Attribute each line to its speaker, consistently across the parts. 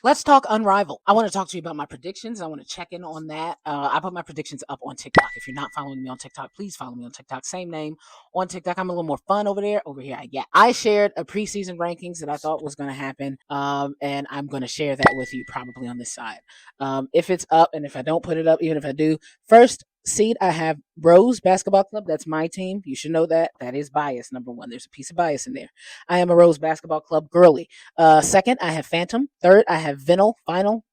Speaker 1: Let's talk Unrivaled. I want to talk to you about my predictions. I want to check in on that. I put my predictions up on TikTok. If you're not following me on TikTok, please follow me on TikTok. Same name on TikTok. I'm a little more fun over there. Over here, I shared a preseason rankings that I thought was going to happen, and I'm going to share that with you probably on this side. If it's up, and if I don't put it up, even if I do, first seed I have Rose Basketball Club. That's my team. You should know that. That is bias. Number one, there's a piece of bias in there. I am a Rose Basketball Club girly. Second, I have Phantom. Third, I have Vinyl. Final.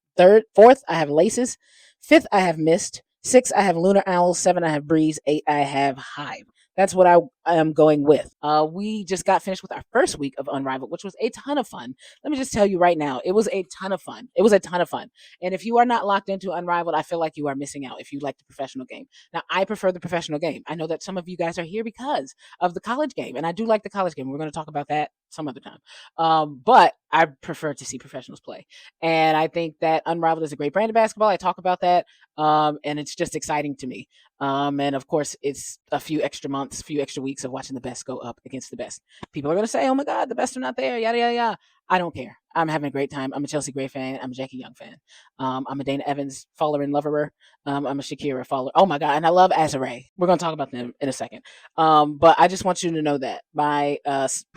Speaker 1: Fourth, I have Laces. Fifth, I have Mist. Six, I have Lunar Owl. Seven, I have Breeze. Eight, I have Hive. That's what I am going with. We just got finished with our first week of Unrivaled, which was a ton of fun. Let me just tell you right now, it was a ton of fun. It was a ton of fun. And if you are not locked into Unrivaled, I feel like you are missing out if you like the professional game. Now, I prefer the professional game. I know that some of you guys are here because of the college game, and I do like the college game. We're going to talk about that some other time. But I prefer to see professionals play. And I think that Unrivaled is a great brand of basketball. I talk about that. And it's just exciting to me. And of course, it's a few extra months, few extra weeks of watching the best go up against the best. People are going to say, oh my God, the best are not there, yada, yada, yada. I don't care. I'm having a great time. I'm a Chelsea Gray fan. I'm a Jackie Young fan. I'm a Dana Evans follower and lover. I'm a Shakira follower. Oh my God. And I love Azare. We're going to talk about them in a second. But I just want you to know that my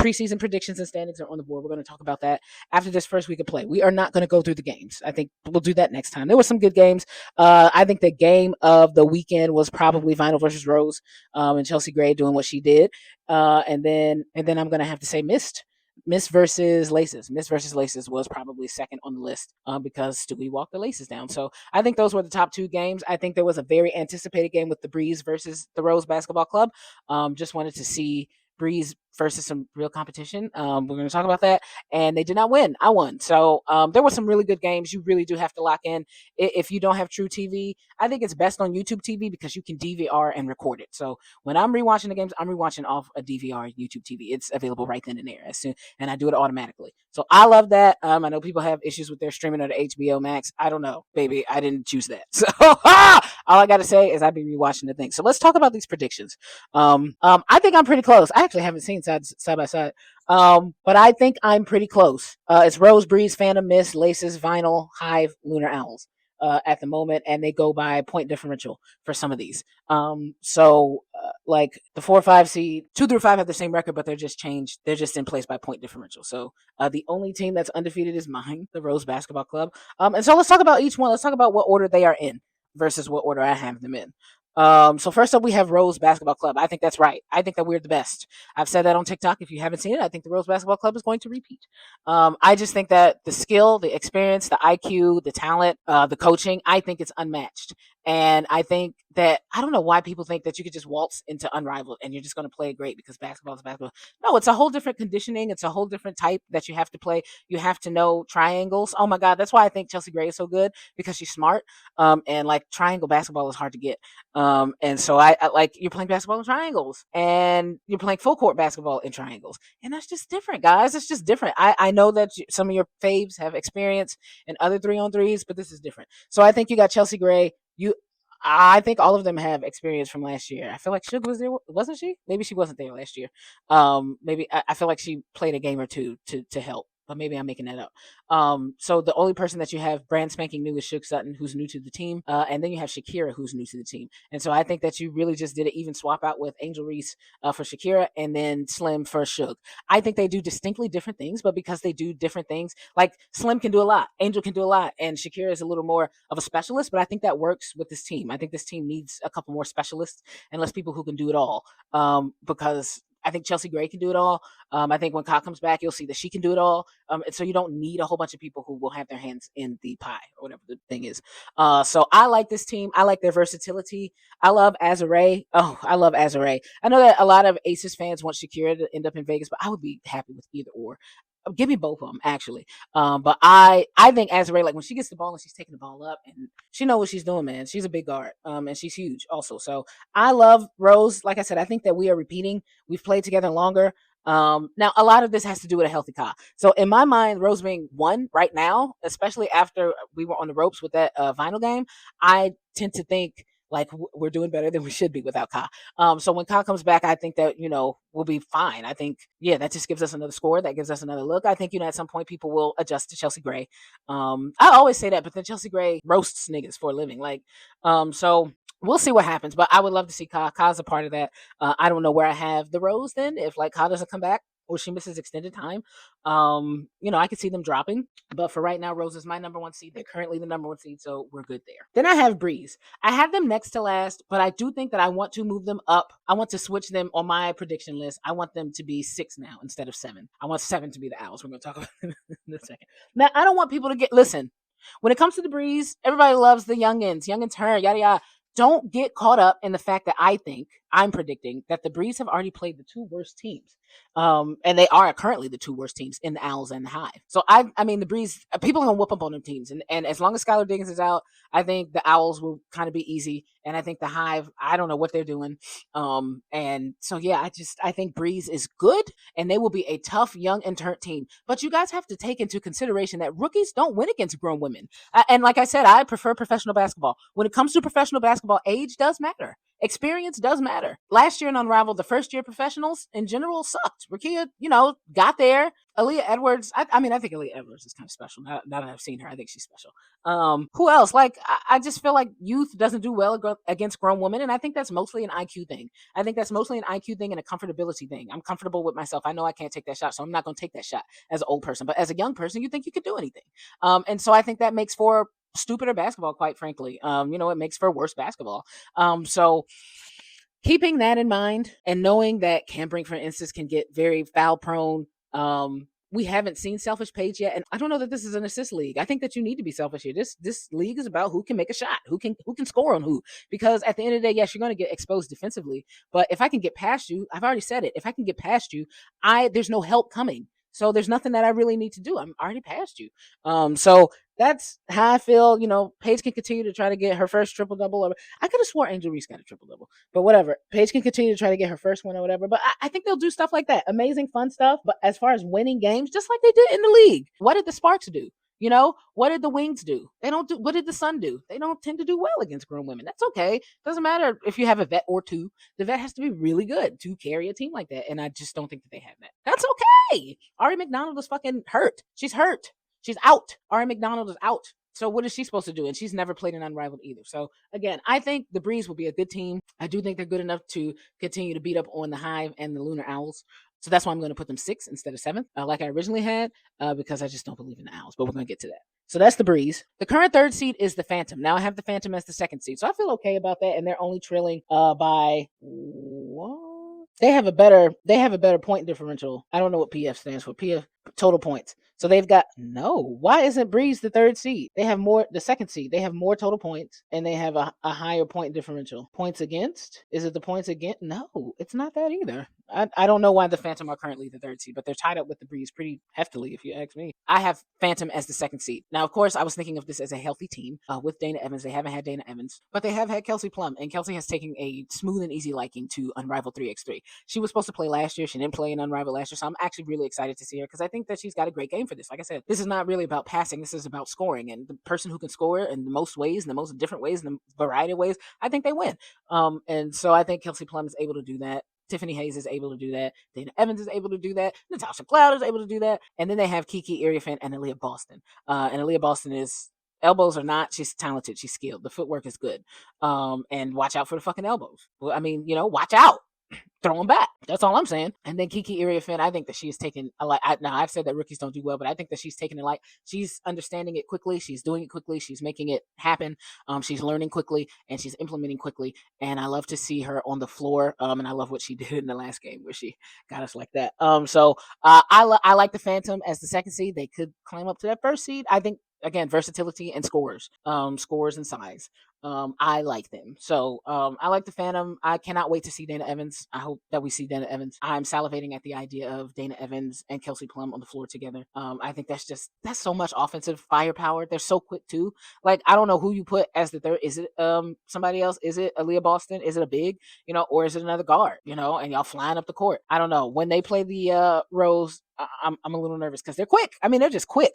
Speaker 1: preseason predictions and standings are on the board. We're going to talk about that after this first week of play. We are not going to go through the games. I think we'll do that next time. There were some good games. I think the game of the weekend was probably Vinyl versus Rose, and Chelsea Gray doing what she did. And then I'm going to have to say Miss versus Laces. Miss versus Laces was probably second on the list because Stewie walked the Laces down. So I think those were the top two games. I think there was a very anticipated game with the Breeze versus the Rose Basketball Club. Just wanted to see Breeze versus some real competition. We're going to talk about that. And they did not win. I won. So there were some really good games. You really do have to lock in. If you don't have True TV, I think it's best on YouTube TV because you can DVR and record it. So when I'm rewatching the games, I'm rewatching off a DVR YouTube TV. It's available right then and there as soon, and I do it automatically. So I love that. I know people have issues with their streaming or the HBO Max. I don't know, baby. I didn't choose that. So all I got to say is I've been rewatching the thing. So let's talk about these predictions. I think I'm pretty close. I actually haven't seen side by side. But I think I'm pretty close. It's Rose, Breeze, Phantom, Mist, Laces, Vinyl, Hive, Lunar Owls. At the moment, and they go by point differential for some of these. Like the 4 or 5 seed, 2 through 5 have the same record, but they're just changed. They're just in place by point differential. So the only team that's undefeated is mine, the Rose Basketball Club. And so let's talk about each one. Let's talk about what order they are in versus what order I have them in. So first up, we have Rose Basketball Club. I think that's right. I think that we're the best. I've said that on TikTok. If you haven't seen it, I think the Rose Basketball Club is going to repeat. I just think that the skill, the experience, the IQ, the talent, the coaching, I think it's unmatched. And I think that I don't know why people think that you could just waltz into Unrivaled and you're just going to play great because basketball is basketball. No, it's a whole different conditioning. It's a whole different type that you have to play. You have to know triangles. Oh my God, that's why I think Chelsea Gray is so good because she's smart. And like triangle basketball is hard to get. And so I like you're playing basketball in triangles and you're playing full court basketball in triangles. And that's just different, guys. It's just different. I know that some of your faves have experience in other 3-on-3s, but this is different. So I think you got Chelsea Gray. I think all of them have experience from last year. I feel like Suge was there, wasn't she? Maybe she wasn't there last year. Maybe I feel like she played a game or two to help, but maybe I'm making that up. So the only person that you have brand spanking new is Suge Sutton, who's new to the team, and then you have Shakira, who's new to the team. And so I think that you really just did an even swap out with Angel Reese for Shakira, and then Slim for Suge. I think they do distinctly different things, but because they do different things, like Slim can do a lot, Angel can do a lot, and Shakira is a little more of a specialist. But I think that works with this team. I think this team needs a couple more specialists and less people who can do it all. Because I think Chelsea Gray can do it all. I think when Ka comes back, you'll see that she can do it all. And so you don't need a whole bunch of people who will have their hands in the pie or whatever the thing is. So I like this team. I like their versatility. I love Azare. Oh, I love Azare. I know that a lot of Aces fans want Shakira to end up in Vegas, but I would be happy with either or. Give me both of them actually. But I think Azare, like when she gets the ball and she's taking the ball up and she knows what she's doing, man. She's a big guard. And she's huge also. So I love Rose. Like I said, I think that we are repeating. We've played together longer. Now a lot of this has to do with a healthy Ka. So in my mind, Rose being one right now, especially after we were on the ropes with that vinyl game, I tend to think Like we're doing better than we should be without Ka. So when Ka comes back, I think that we'll be fine. I think that just gives us another score. That gives us another look. I think at some point people will adjust to Chelsea Gray. I always say that, but then Chelsea Gray roasts niggas for a living. So we'll see what happens. But I would love to see Ka. Ka's a part of that. I don't know where I have the Rose then if like Ka doesn't come back or she misses extended time. I could see them dropping. But for right now, Rose is my number one seed. They're currently the number one seed, so we're good there. Then I have Breeze. I have them next to last, but I do think that I want to move them up. I want to switch them on my prediction list. I want them to be 6 now instead of 7. I want 7 to be the Owls. We're going to talk about it in a second. Now, I don't want people to listen. When it comes to the Breeze, everybody loves the youngins. Youngins turn, yada yada. Don't get caught up in the fact that I'm predicting that the Breeze have already played the 2 worst teams. And they are currently the 2 worst teams in the Owls and the Hive. So I mean the Breeze, people are gonna whoop up on them teams, and as long as Skylar Diggins is out, I think the Owls will kind of be easy, and I think the Hive, I don't know what they're doing. And so yeah, I think Breeze is good, and they will be a tough young intern team. But you guys have to take into consideration that rookies don't win against grown women. And like I said, I prefer professional basketball. When it comes to professional basketball, age does matter. Experience does matter. Last year in Unrivaled, the first year professionals in general sucked. Rakia, got there. Aaliyah Edwards, I mean, I think Aaliyah Edwards is kind of special. Now that I've seen her, I think she's special. Who else? Like, I just feel like youth doesn't do well against grown women, and I think that's mostly an IQ thing. I think that's mostly an IQ thing and a comfortability thing. I'm comfortable with myself. I know I can't take that shot, so I'm not going to take that shot as an old person. But as a young person, you think you could do anything. And so I think that makes for stupider basketball, quite frankly. It makes for worse basketball. So keeping that in mind and knowing that Cambrink, for instance, can get very foul prone. We haven't seen Selfish Page yet, and I don't know that this is an assist league. I think that you need to be selfish here. This league is about who can make a shot, who can score on who. Because at the end of the day, yes, you're going to get exposed defensively, but if I can get past you, I've already said it. If I can get past you, there's no help coming. So there's nothing that I really need to do. I'm already past you. So that's how I feel. Paige can continue to try to get her first triple double. I could have swore Angel Reese got a triple double, but whatever. Paige can continue to try to get her first win or whatever. But I think they'll do stuff like that. Amazing, fun stuff. But as far as winning games, just like they did in the league, what did the Sparks do? What did the Wings do? They don't do. What did the Sun do? They don't tend to do well against grown women. That's okay. Doesn't matter if you have a vet or two. The vet has to be really good to carry a team like that. And I just don't think that they have that. That's okay. Ari McDonald is fucking hurt. She's hurt. She's out. Ari McDonald is out. So what is she supposed to do? And she's never played an Unrivaled either. So again, I think the Breeze will be a good team. I do think they're good enough to continue to beat up on the Hive and the Lunar Owls. So that's why I'm going to put them 6th instead of 7th, like I originally had, because I just don't believe in the Owls. But we're going to get to that. So that's the Breeze. The current 3rd seed is the Phantom. Now I have the Phantom as the 2nd seed. So I feel okay about that. And they're only trailing by what? They have a better point differential. I don't know what PF stands for. PF total points. So they've got why isn't Breeze the 3rd seed? They have the 2nd seed. They have more total points and they have a higher point differential. Points against? Is it the points against? No, it's not that either. I don't know why the Phantom are currently the 3rd seed, but they're tied up with the Breeze pretty heftily, if you ask me. I have Phantom as the 2nd seed. Now, of course, I was thinking of this as a healthy team with Dana Evans. They haven't had Dana Evans, but they have had Kelsey Plum, and Kelsey has taken a smooth and easy liking to Unrivaled 3x3. She was supposed to play last year. She didn't play in Unrivaled last year, so I'm actually really excited to see her because I think that she's got a great game for this. Like I said, this is not really about passing. This is about scoring, and the person who can score in the most ways, in the most different ways, in the variety of ways, I think they win. And so I think Kelsey Plum is able to do that. Tiffany Hayes is able to do that. Dana Evans is able to do that. Natasha Cloud is able to do that. And then they have Kiki Iriafan and Aaliyah Boston. And Aaliyah Boston is elbows or not, she's talented. She's skilled. The footwork is good. And watch out for the fucking elbows. Well, I mean, watch out. Throw them back. That's all I'm saying. And then Kiki Iriafan, I think that she's taken a lot. Now I've said that rookies don't do well, but I think that she's taken it like she's understanding it quickly. She's doing it quickly. She's making it happen. She's learning quickly and she's implementing quickly. And I love to see her on the floor. And I love what she did in the last game where she got us like that. I like the Phantom as the 2nd seed. They could climb up to that 1st seed. I think again, versatility and scores and size. I like them. So I like the Phantom. I cannot wait to see Dana Evans. I hope that we see Dana Evans. I'm salivating at the idea of Dana Evans and Kelsey Plum on the floor together. I think that's so much offensive firepower. They're so quick too. Like, I don't know who you put as the 3rd. Is it somebody else? Is it Aaliyah Boston? Is it a big, or is it another guard, and y'all flying up the court? I don't know. When they play the Rose, I'm a little nervous because they're quick. I mean, they're just quick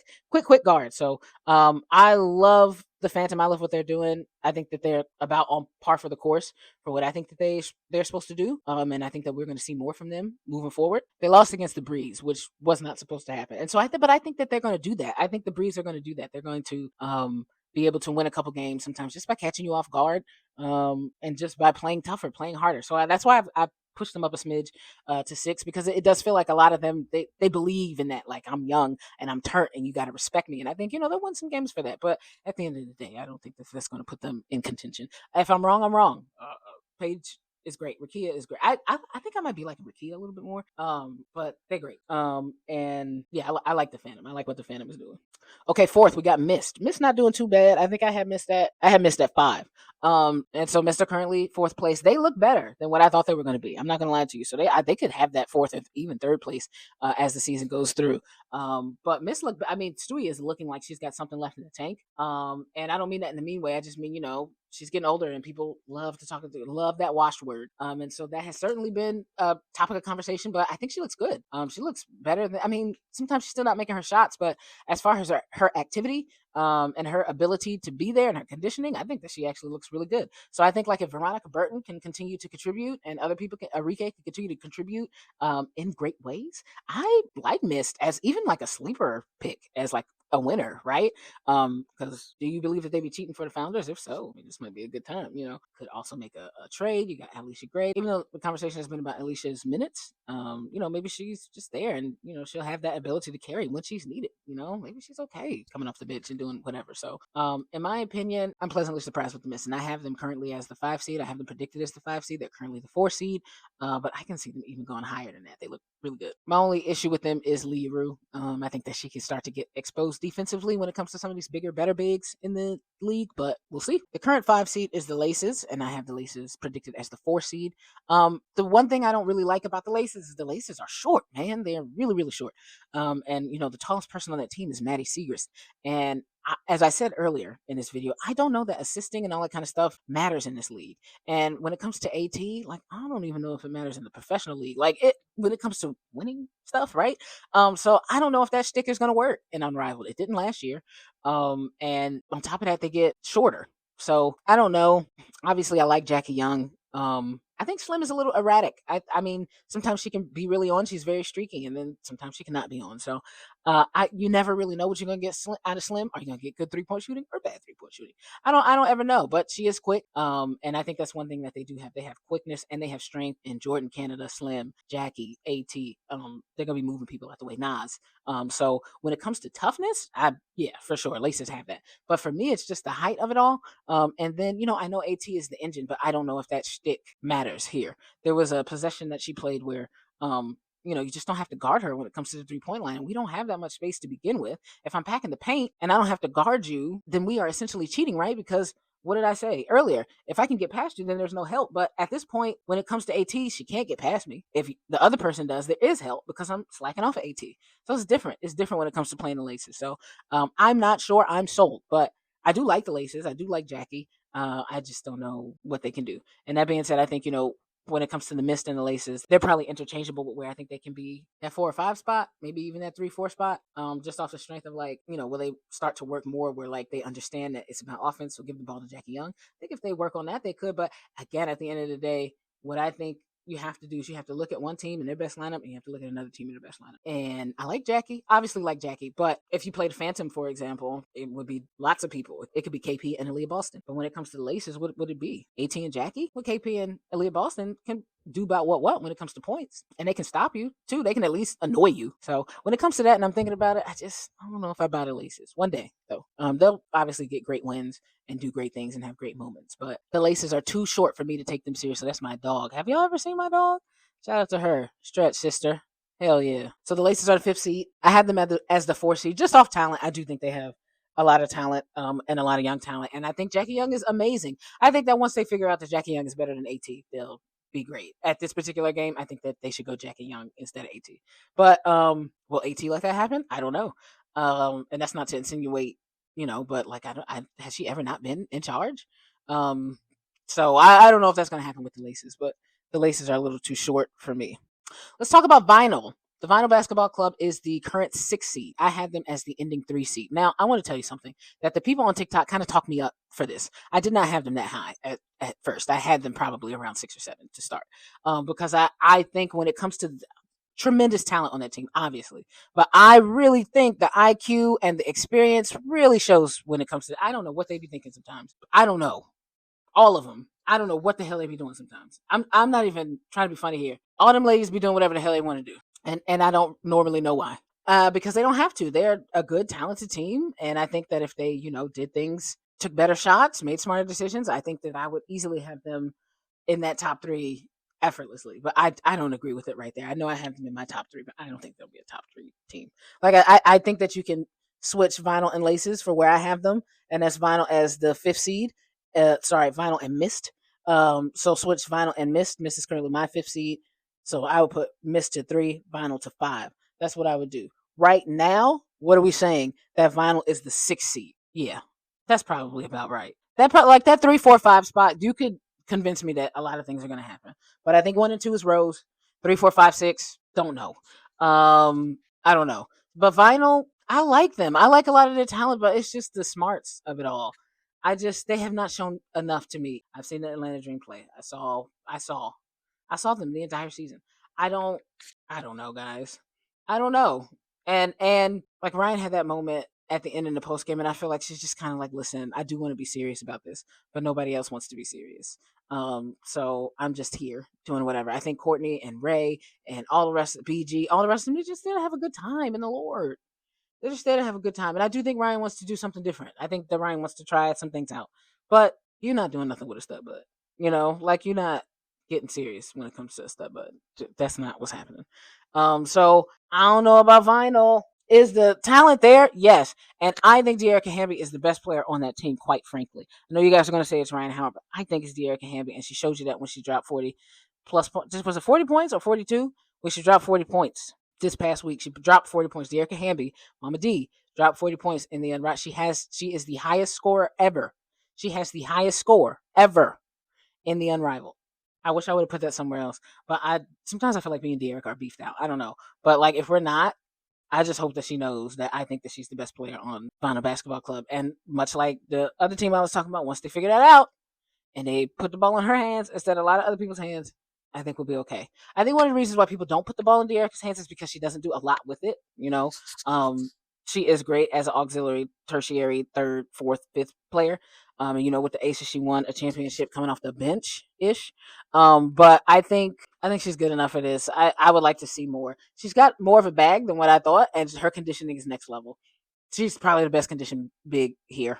Speaker 1: guards. So I love the Phantom. I love what they're doing. I think that they're about on par for the course for what I think that they're supposed to do. And I think that we're going to see more from them moving forward. They lost against the Breeze, which was not supposed to happen. And so but I think that they're going to do that. I think the Breeze are going to do that. They're going to be able to win a couple games sometimes just by catching you off guard, and just by playing tougher, playing harder. So that's why I've pushed them up a smidge to 6, because it does feel like a lot of them they believe in that, like, I'm young and I'm turnt and you got to respect me, and I think they'll win some games for that. But at the end of the day, I don't think that's going to put them in contention. If I'm wrong, I'm wrong. Paige is great. Rakia is great. I think I might be liking Rakia a little bit more. But they're great. And yeah, I like the Phantom. I like what the Phantom is doing. Okay, fourth we got Mist. Mist not doing too bad. I think I had Mist at 5. And so Mist are currently fourth place. They look better than what I thought they were going to be. I'm not going to lie to you. So they could have that fourth or even third place as the season goes through. But Mist look. I mean, Stewie is looking like she's got something left in the tank. And I don't mean that in a mean way. I just mean she's getting older and people love to love that washed word. And so that has certainly been a topic of conversation. But I think she looks good. She looks better than. I mean, sometimes she's still not making her shots, but as far as her activity, and her ability to be there and her conditioning, I think that she actually looks really good. So I think, like, if Veronica Burton can continue to contribute and other people Enrique can continue to contribute in great ways, I like Mist as even like a sleeper pick, as like a winner, right? Because do you believe that they be cheating for the Founders? If so, I mean, this might be a good time. Could also make a trade. You got Alicia Gray. Even though the conversation has been about Alicia's minutes, maybe she's just there, and she'll have that ability to carry when she's needed. Maybe she's okay coming off the bench and doing whatever. So, in my opinion, I'm pleasantly surprised with the Mist, and I have them currently as the 5 seed. I have them predicted as the 5 seed. They're currently the 4 seed, but I can see them even going higher than that. They look really good. My only issue with them is Liru. I think that she can start to get exposed defensively when it comes to some of these bigger, better bigs in the league, but we'll see. The current 5 seed is the Laces, and I have the Laces predicted as the 4 seed. The one thing I don't really like about the Laces is the Laces are short, man. They're really, really short. And the tallest person on that team is Maddie Segrist. And as I said earlier in this video, I don't know that assisting and all that kind of stuff matters in this league. And when it comes to AT, like, I don't even know if it matters in the professional league. Like, when it comes to winning stuff, right? So I don't know if that stick is going to work in Unrivaled. It didn't last year. And on top of that, they get shorter. So I don't know. Obviously, I like Jackie Young. I think Slim is a little erratic. I mean, sometimes she can be really on. She's very streaky, and then sometimes she cannot be on. So, you never really know what you're gonna get out of Slim. Are you gonna get good 3-point shooting or bad 3-point shooting? I don't ever know. But she is quick. And I think that's one thing that they do have. They have quickness and they have strength. In Jordan, Canada, Slim, Jackie, AT, they're gonna be moving people out the way. Nas. So when it comes to toughness, yeah, for sure, Laces have that. But for me, it's just the height of it all. And then I know AT is the engine, but I don't know if that stick matters here. There was a possession that she played where you just don't have to guard her when it comes to the 3-point line. And we don't have that much space to begin with. If I'm packing the paint and I don't have to guard you, then we are essentially cheating, right? Because what did I say earlier? If I can get past you, then there's no help. But at this point, when it comes to AT, she can't get past me. If the other person does, there is help because I'm slacking off of AT. So it's different. It's different when it comes to playing the Laces. So I'm not sure I'm sold, but I do like the Laces. I do like Jackie. I just don't know what they can do. And that being said, I think, when it comes to the Mist and the Laces, they're probably interchangeable with where I think they can be at 4 or 5 spot, maybe even that 3-4 spot. Just off the strength of, like, will they start to work more where, like, they understand that it's about offense, so give the ball to Jackie Young. I think if they work on that, they could. But again, at the end of the day, what I think you have to do is you have to look at one team in their best lineup and you have to look at another team in their best lineup. And I like Jackie, obviously like Jackie, but if you played Phantom, for example, it would be lots of people. It could be KP and Aaliyah Boston. But when it comes to the Laces, what would it be? AT and Jackie? Well, KP and Aaliyah Boston can do about what when it comes to points, and they can stop you too. They can at least annoy you. So when it comes to that, and I'm thinking about it, I don't know if I buy the Laces. One day though, they'll obviously get great wins and do great things and have great moments, but the Laces are too short for me to take them seriously. That's my dog. Have y'all ever seen my dog? Shout out to her. Stretch, sister. Hell yeah. So the Laces are the 5th seed. I have them as the 4th seed, just off talent. I do think they have a lot of talent, and a lot of young talent. And I think Jackie Young is amazing. I think that once they figure out that Jackie Young is better than AT, they'll be great. At this particular game, I think that they should go Jackie Young instead of AT. But will AT let that happen? I don't know. And that's not to insinuate, but, like, has she ever not been in charge? So I don't know if that's gonna happen with the Laces, but the Laces are a little too short for me. Let's talk about Vinyl. The Vinyl Basketball Club is the current 6 seed. I had them as the ending 3 seed. Now, I want to tell you something that the people on TikTok kind of talked me up for this. I did not have them that high at first. I had them probably around 6 or 7 to start, because I think when it comes to tremendous talent on that team, obviously, but I really think the IQ and the experience really shows when it comes to. I don't know what they be thinking sometimes. I don't know all of them. I don't know what the hell they be doing sometimes. I'm not even trying to be funny here. All them ladies be doing whatever the hell they want to do, and I don't normally know why. Because they don't have to. They're a good, talented team, and I think that if they, did things, took better shots, made smarter decisions, I think that I would easily have them in that top three effortlessly. But I don't agree with it right there. I know I have them in my top three, but I don't think they'll be a top three team. Like I think that you can switch Vinyl and Laces for where I have them, and that's Vinyl as the 5th seed. Sorry, Vinyl and Mist. So switch Vinyl and Mist. Mist is currently my 5th seed. So I would put Mist to 3, Vinyl to 5. That's what I would do. Right now, what are we saying? That Vinyl is the 6th seed. Yeah, that's probably about right. Like that 3, 4, 5 spot. You could convince me that a lot of things are going to happen. But I think 1 and 2 is Rose. 3, 4, 5, 6. Don't know. I don't know. But Vinyl, I like them. I like a lot of their talent, but it's just the smarts of it all. They have not shown enough to me. I've seen the Atlanta Dream play. I saw them the entire season. I don't I don't know, guys. I don't know. And like Ryan had that moment at the end in the post game, and I feel like she's just kind of like, listen, I do want to be serious about this, but nobody else wants to be serious. So I'm just here doing whatever. I think Courtney and Ray and all the rest of BG, all the rest of them, they just there to have a good time in the Lord. They're just there to have a good time. And I do think Ryan wants to do something different. I think that Ryan wants to try some things out. But you're not doing nothing with a stud butt. Like you're not getting serious when it comes to a stud butt. That's not what's happening. So I don't know about Vinyl. Is the talent there? Yes. And I think De'Erica Hamby is the best player on that team, quite frankly. I know you guys are going to say it's Ryan Howard, but I think it's De'Erica Hamby. And she showed you that when she dropped 40 plus points. Just was it 40 points or 42? When she dropped 40 points this past week. She dropped 40 points. De'Erica Hamby, Mama D, dropped 40 points in the unwrapped. She is the highest scorer ever. She has the highest score ever in the Unrivaled. I wish I would have put that somewhere else. But sometimes I feel like me and De'Erica are beefed out. I don't know. But like if we're not, I just hope that she knows that I think that she's the best player on Vinyl Basketball Club. And much like the other team I was talking about, once they figure that out, and they put the ball in her hands instead of a lot of other people's hands, I think we'll be okay. I think one of the reasons why people don't put the ball in De'Erica's hands is because she doesn't do a lot with it. She is great as an auxiliary, tertiary, third, fourth, fifth player. And with the Aces, she won a championship coming off the bench ish. But I think she's good enough for this. I would like to see more. She's got more of a bag than what I thought, and her conditioning is next level. She's probably the best conditioned big here.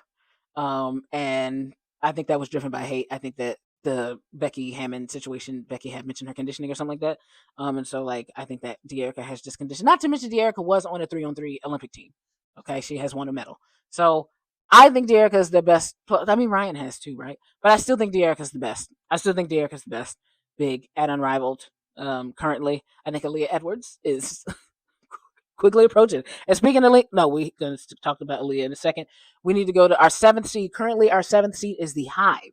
Speaker 1: And I think that was driven by hate. I think that the Becky Hammond situation, Becky had mentioned her conditioning or something like that. And so like I think that De'Erica has just conditioned. Not to mention De'Erica was on a 3-on-3 Olympic team. Okay, she has won a medal. So I think De'Erica is the best. I mean Ryan has too, right? But I still think De'Erica is the best. I still think De'Erica is the best big at Unrivaled. Currently, I think Aaliyah Edwards is quickly approaching. And speaking of no, we're going to talk about Aaliyah in a second. We need to go to our 7th seed. Currently, our 7th seed is the Hive.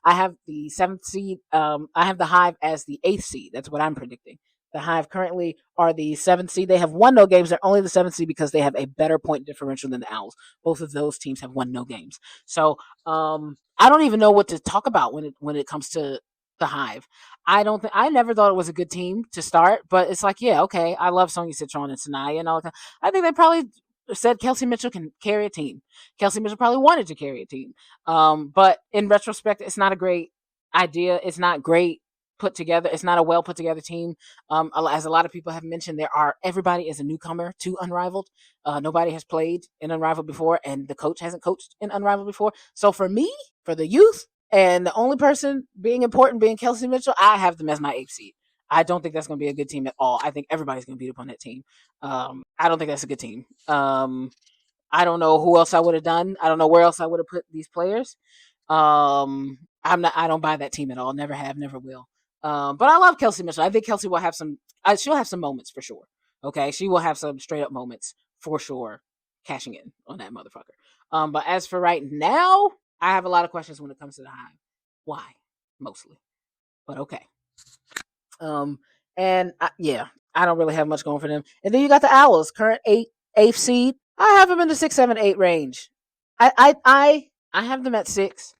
Speaker 1: I have the 7th seed. I have the Hive as the 8th seed. That's what I'm predicting. The Hive currently are the 7th seed. They have won no games. They're only the 7th seed because they have a better point differential than the Owls. Both of those teams have won no games. So I don't even know what to talk about when it comes to the Hive. I never thought it was a good team to start, but it's like, yeah, okay. I love Sonya Citron and Sanaya and all that. I think they probably said Kelsey Mitchell can carry a team. Kelsey Mitchell probably wanted to carry a team. But in retrospect, it's not a great idea. It's not great put together. It's not a well put together team. As a lot of people have mentioned, everybody is a newcomer to Unrivaled. Nobody has played in Unrivaled before, and the coach hasn't coached in Unrivaled before. So for me, for the youth, and the only person being important being Kelsey Mitchell, I have them as my 8th seed. I don't think that's going to be a good team at all. I think everybody's going to beat up on that team. I don't think that's a good team. I don't know who else I would have done. I don't know where else I would have put these players. I don't buy that team at all. Never have, never will. But I love Kelsey Mitchell. I think Kelsey will have she'll have some moments for sure. Okay. She will have some straight up moments for sure cashing in on that motherfucker. But as for right now, I have a lot of questions when it comes to the Hive. Why? Mostly. But okay. Yeah. I don't really have much going for them. And then you got the Owls, current eighth seed. I have them in the 6, 7, 8 range. I have them at 6.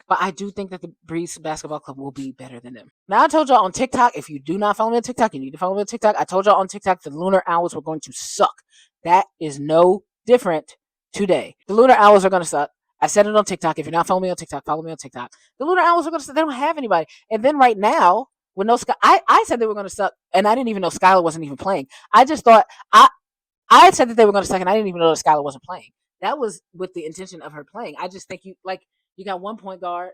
Speaker 1: But I do think that the Breeze Basketball Club will be better than them. Now, I told y'all on TikTok, if you do not follow me on TikTok, you need to follow me on TikTok. I told y'all on TikTok the Lunar Owls were going to suck. That is no different today. The Lunar Owls are going to suck. I said it on TikTok. If you're not following me on TikTok, follow me on TikTok. The Lunar Owls are going to suck. They don't have anybody. And then right now, with no Sky, I said they were going to suck, and I didn't even know Skylar wasn't even playing. I just thought, I said that they were going to suck, and I didn't even know that Skylar wasn't playing. That was with the intention of her playing. I just think you got one point guard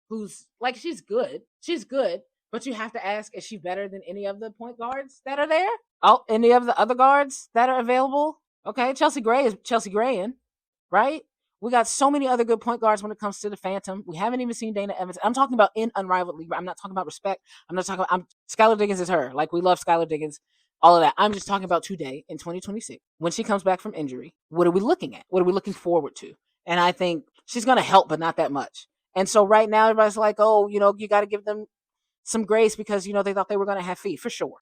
Speaker 1: who's like she's good. She's good, but you have to ask, is she better than any of the point guards that are there? Oh, any of the other guards that are available? Okay, Chelsea Gray is Chelsea Grayin, right? We got so many other good point guards when it comes to the Phantom. We haven't even seen Dana Evans. I'm talking about in Unrivaled League. I'm not talking about respect. I'm not talking about Skylar Diggins is her. Like we love Skylar Diggins, all of that. I'm just talking about today in 2026 when she comes back from injury. What are we looking at? What are we looking forward to? And I think she's gonna help, but not that much. And so right now everybody's like, oh, you got to give them some grace because they thought they were going to have Fee for sure,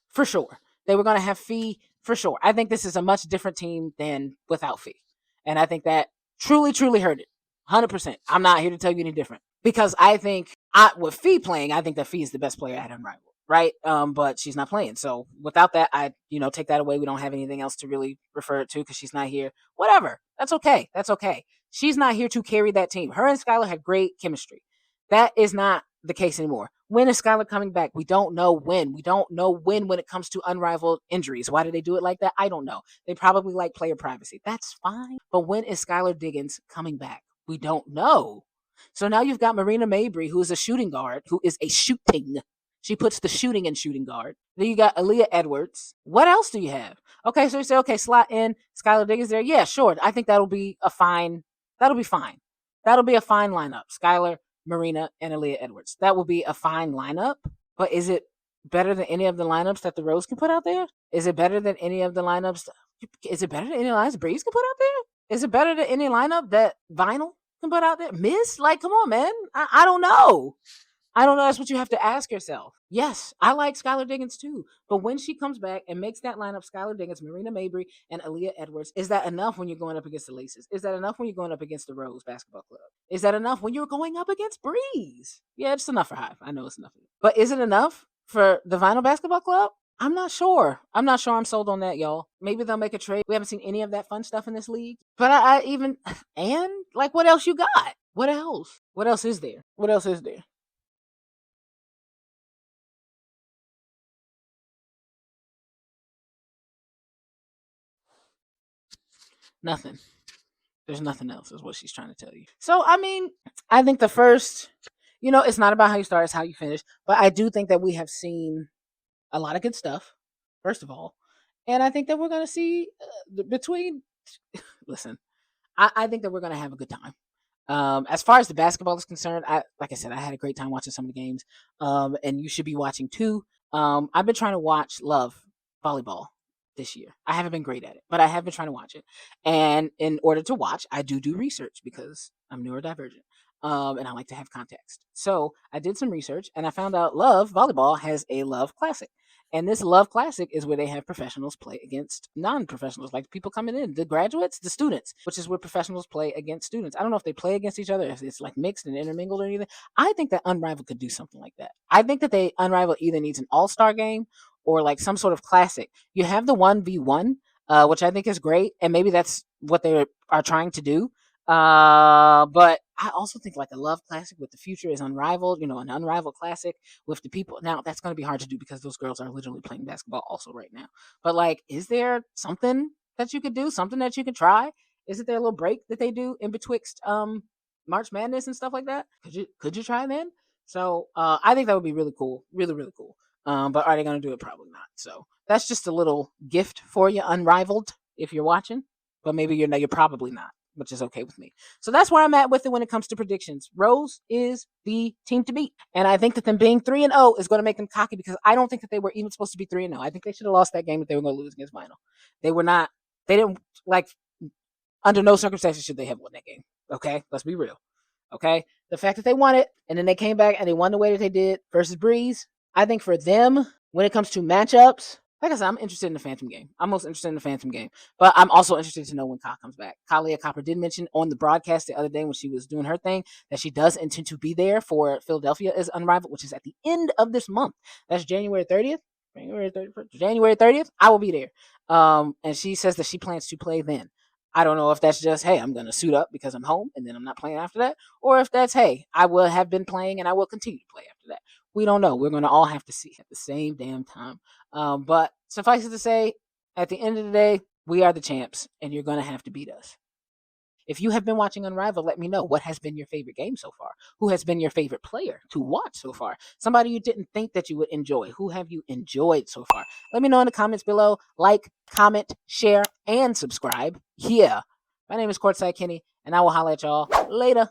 Speaker 1: they were going to have Fee for sure. I think this is a much different team than without Fee, and I think that truly hurt it. 100%. I'm not here to tell you any different because I think with Fee playing, I think that Fee is the best player at Unrivaled, right? But she's not playing, so without that, I take that away. We don't have anything else to really refer it to because she's not here. Whatever, that's okay. She's not here to carry that team. Her and Skylar had great chemistry. That is not the case anymore. When is Skylar coming back? We don't know when. We don't know when it comes to unrivaled injuries. Why do they do it like that? I don't know. They probably like player privacy. That's fine. But when is Skylar Diggins coming back? We don't know. So now you've got Marina Mabry, who is a shooting guard, who is a shooting. She puts the shooting in shooting guard. Then you got Aaliyah Edwards. What else do you have? Okay, so you say, okay, slot in Skylar Diggins there. Yeah, sure. I think that'll be fine. That'll be fine. That'll be a fine lineup. Skylar, Marina, and Aaliyah Edwards. That will be a fine lineup. But is it better than any of the lineups that the Rose can put out there? Is it better than any of the lineups? Is it better than any lineups Breeze can put out there? Is it better than any lineup that Vinyl can put out there? Miss? Like, come on, man. I don't know. I don't know. That's what you have to ask yourself. Yes, I like Skylar Diggins too. But when she comes back and makes that lineup, Skylar Diggins, Marina Mabry, and Aaliyah Edwards, is that enough when you're going up against the Laces? Is that enough when you're going up against the Rose Basketball Club? Is that enough when you're going up against Breeze? Yeah, it's enough for Hive. I know it's enough. But is it enough for the Vinyl Basketball Club? I'm not sure. I'm sold on that, y'all. Maybe they'll make a trade. We haven't seen any of that fun stuff in this league. But I even, and like, what else you got? What else? What else is there? What else is there? Nothing. There's nothing else, is what she's trying to tell you. So, I mean, I think the first, it's not about how you start, it's how you finish. But I do think that we have seen a lot of good stuff, first of all. And I think that we're going to see listen, I think that we're going to have a good time. As far as the basketball is concerned, like I said, I had a great time watching some of the games. And you should be watching too. I've been trying to watch Love Volleyball this year. I haven't been great at it, but I have been trying to watch it. And in order to watch, I do research because I'm neurodivergent. And I like to have context. So I did some research and I found out Love Volleyball has a Love Classic. And this Love Classic is where they have professionals play against non-professionals, like people coming in, the graduates, the students, which is where professionals play against students. I don't know if they play against each other, if it's like mixed and intermingled or anything. I think that Unrivaled could do something like that. I think that Unrivaled either needs an all-star game or like some sort of classic. You have the 1v1, which I think is great, and maybe that's what they are trying to do. But I also think like a Love Classic with the future is Unrivaled, an Unrivaled Classic with the people. Now that's going to be hard to do because those girls are literally playing basketball also right now. But like, is there something that you could do? Something that you could try? Isn't there a little break that they do in betwixt March Madness and stuff like that? Could you try then? So I think that would be really cool, really cool. But are they going to do it? Probably not. So that's just a little gift for you, Unrivaled, if you're watching. But maybe you're probably not, which is okay with me. So that's where I'm at with it when it comes to predictions. Rose is the team to beat. And I think that them being 3-0 is going to make them cocky because I don't think that they were even supposed to be 3-0. I think they should have lost that game if they were going to lose against Vinyl. They didn't, like, under no circumstances should they have won that game. Okay? Let's be real. Okay? The fact that they won it and then they came back and they won the way that they did versus Breeze, I think for them, when it comes to matchups, Like I said, I'm interested in the Phantom game. I'm most interested in the Phantom game, but I'm also interested to know when Ka comes back. Kalia Copper did mention on the broadcast the other day when she was doing her thing that she does intend to be there for Philadelphia is Unrivaled, which is at the end of this month. That's January 30th. January 31st. January 30th. I will be there. And she says that she plans to play then. I don't know if that's just, hey, I'm going to suit up because I'm home and then I'm not playing after that, or if that's, hey, I will have been playing and I will continue to play after that. We don't know. We're going to all have to see at the same damn time. But suffice it to say, at the end of the day, we are the champs, and you're going to have to beat us. If you have been watching Unrivaled, let me know what has been your favorite game so far. Who has been your favorite player to watch so far? Somebody you didn't think that you would enjoy. Who have you enjoyed so far? Let me know in the comments below. Like, comment, share, and subscribe. Yeah. My name is Courtside Kenny, and I will holla at y'all later.